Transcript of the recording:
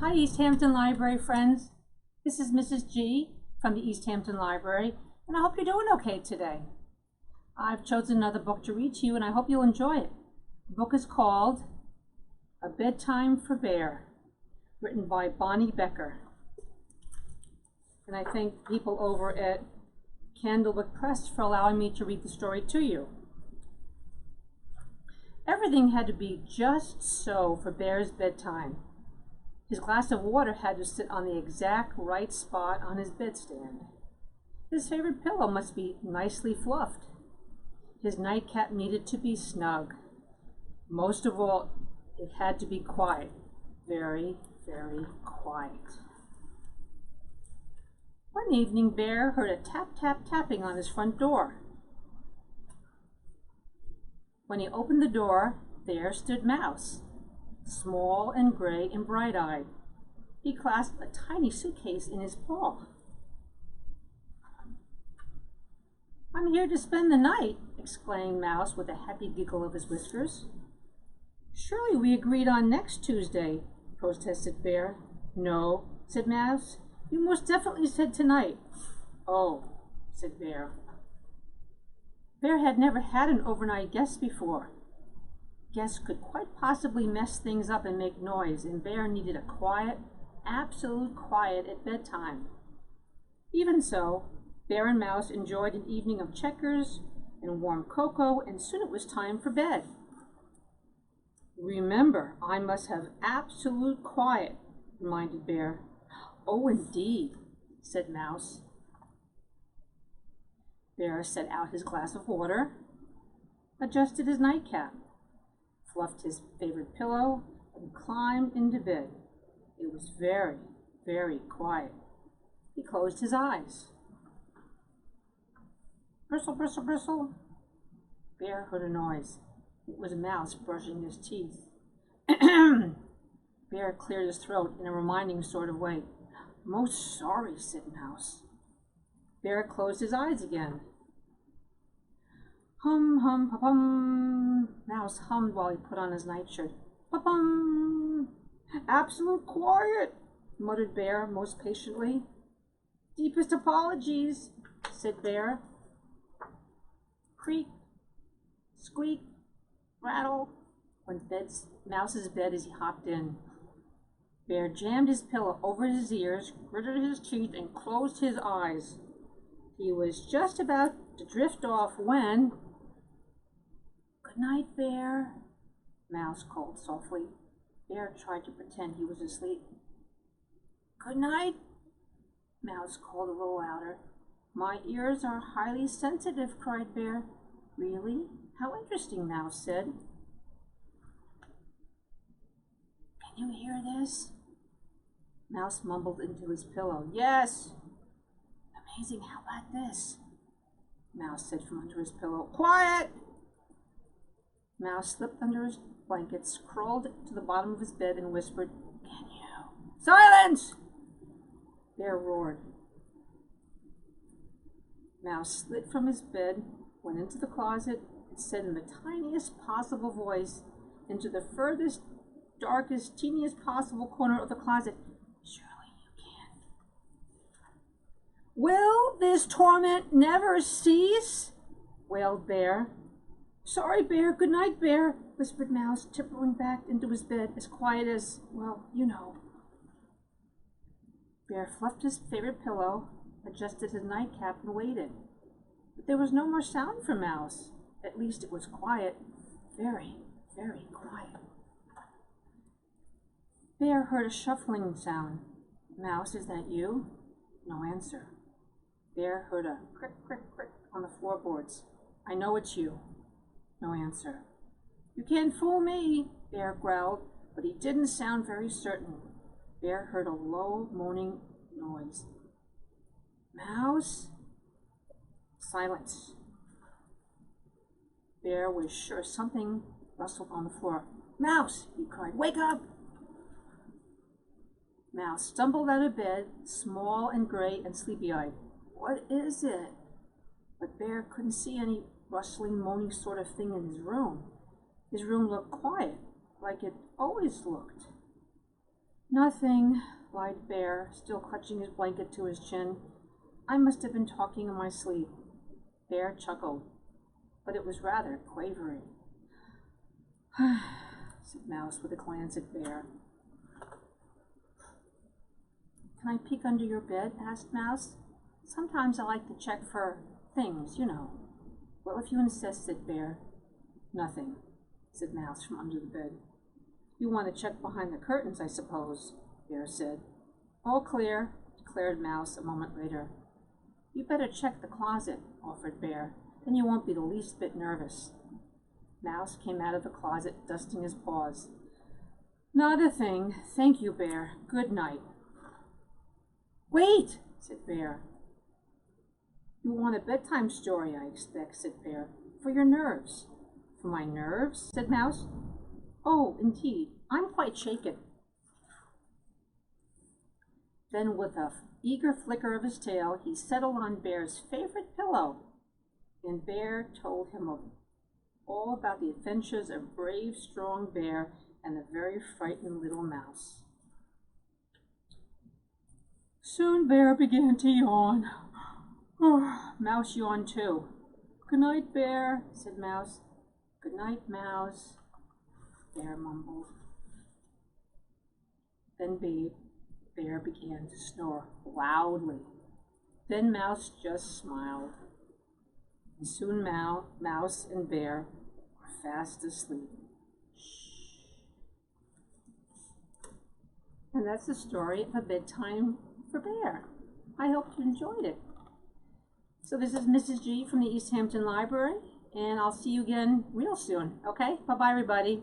Hi, East Hampton Library friends. This is Mrs. G from the East Hampton Library, and I hope you're doing okay today. I've chosen another book to read to you, and I hope you'll enjoy it. The book is called A Bedtime for Bear, written by Bonnie Becker. And I thank people over at Candlewick Press for allowing me to read the story to you. Everything had to be just so for Bear's bedtime. His glass of water had to sit on the exact right spot on his bedstand. His favorite pillow must be nicely fluffed. His nightcap needed to be snug. Most of all, it had to be quiet. Very, very quiet. One evening, Bear heard a tap-tap-tapping on his front door. When he opened the door, there stood Mouse, small and gray and bright-eyed. He clasped a tiny suitcase in his paw. "I'm here to spend the night," exclaimed Mouse with a happy giggle of his whiskers. "Surely we agreed on next Tuesday," protested Bear. "No," said Mouse. "You most definitely said tonight." "Oh," said Bear. Bear had never had an overnight guest before. Guests could quite possibly mess things up and make noise, and Bear needed a quiet, absolute quiet at bedtime. Even so, Bear and Mouse enjoyed an evening of checkers and warm cocoa, and soon it was time for bed. "Remember, I must have absolute quiet," reminded Bear. "Oh, indeed," said Mouse. Bear set out his glass of water, adjusted his nightcap, fluffed his favorite pillow, and climbed into bed. It was very, very quiet. He closed his eyes. Bristle, bristle, bristle. Bear heard a noise. It was Mouse brushing his teeth. Bear cleared his throat in a reminding sort of way. "Most sorry," said Mouse. Bear closed his eyes again. "Hum, hum, pa-pum." Mouse hummed while he put on his nightshirt. "Pa-pum." "Absolute quiet," muttered Bear most patiently. "Deepest apologies," said Bear. Creak, squeak, rattle, went Mouse's bed as he hopped in. Bear jammed his pillow over his ears, gritted his teeth, and closed his eyes. He was just about to drift off when... "Good night, Bear," Mouse called softly. Bear tried to pretend he was asleep. "Good night," Mouse called a little louder. "My ears are highly sensitive," cried Bear. "Really? How interesting," Mouse said. "Can you hear this?" Mouse mumbled into his pillow. "Yes." "Amazing, how about this?" Mouse said from under his pillow. "Quiet!" Mouse slipped under his blankets, crawled to the bottom of his bed, and whispered, "Can you?" "Silence!" Bear roared. Mouse slid from his bed, went into the closet, and said in the tiniest possible voice, into the furthest, darkest, teeniest possible corner of the closet, "Surely you can't." "Will this torment never cease?" wailed Bear. "Sorry, Bear. Good night, Bear," whispered Mouse, tiptoeing back into his bed, as quiet as, well, you know. Bear fluffed his favorite pillow, adjusted his nightcap, and waited. But there was no more sound from Mouse. At least it was quiet. Very, very quiet. Bear heard a shuffling sound. "Mouse, is that you?" No answer. Bear heard a crick, crick, crick on the floorboards. "I know it's you." No answer. "You can't fool me," Bear growled, but he didn't sound very certain. Bear heard a low, moaning noise. "Mouse?" Silence. Bear was sure something rustled on the floor. "Mouse!" he cried. "Wake up!" Mouse stumbled out of bed, small and gray and sleepy-eyed. "What is it?" But Bear couldn't see any rustling, moaning sort of thing in his room. His room looked quiet, like it always looked. Nothing, lied Bear, still clutching his blanket to his chin. I must have been talking in my sleep. Bear chuckled, but it was rather quavery. Said Mouse with a glance at Bear. Can I peek under your bed? Asked Mouse. Sometimes I like to check for things, you know. Well, if you insist, said Bear. Nothing, said Mouse from under the bed. You want to check behind the curtains, I suppose, Bear said. All clear, declared Mouse a moment later. You better check the closet, offered Bear. Then you won't be the least bit nervous. Mouse came out of the closet, dusting his paws. Not a thing. Thank you, Bear. Good night. Wait, said Bear. You want a bedtime story, I expect, said Bear. For your nerves. For my nerves? Said Mouse. Oh, indeed. I'm quite shaken. Then with an eager flicker of his tail, he settled on Bear's favorite pillow. And Bear told him all about the adventures of brave, strong Bear and the very frightened little mouse. Soon Bear began to yawn. Mouse yawned too. Good night, Bear, said Mouse. Good night, Mouse, Bear mumbled. Then Bear began to snore loudly. Then Mouse just smiled. And soon Mouse and Bear were fast asleep. And that's the story of a bedtime for Bear. I hope you enjoyed it. So this is Mrs. G from the East Hampton Library, and I'll see you again real soon. Okay? Bye-bye, everybody.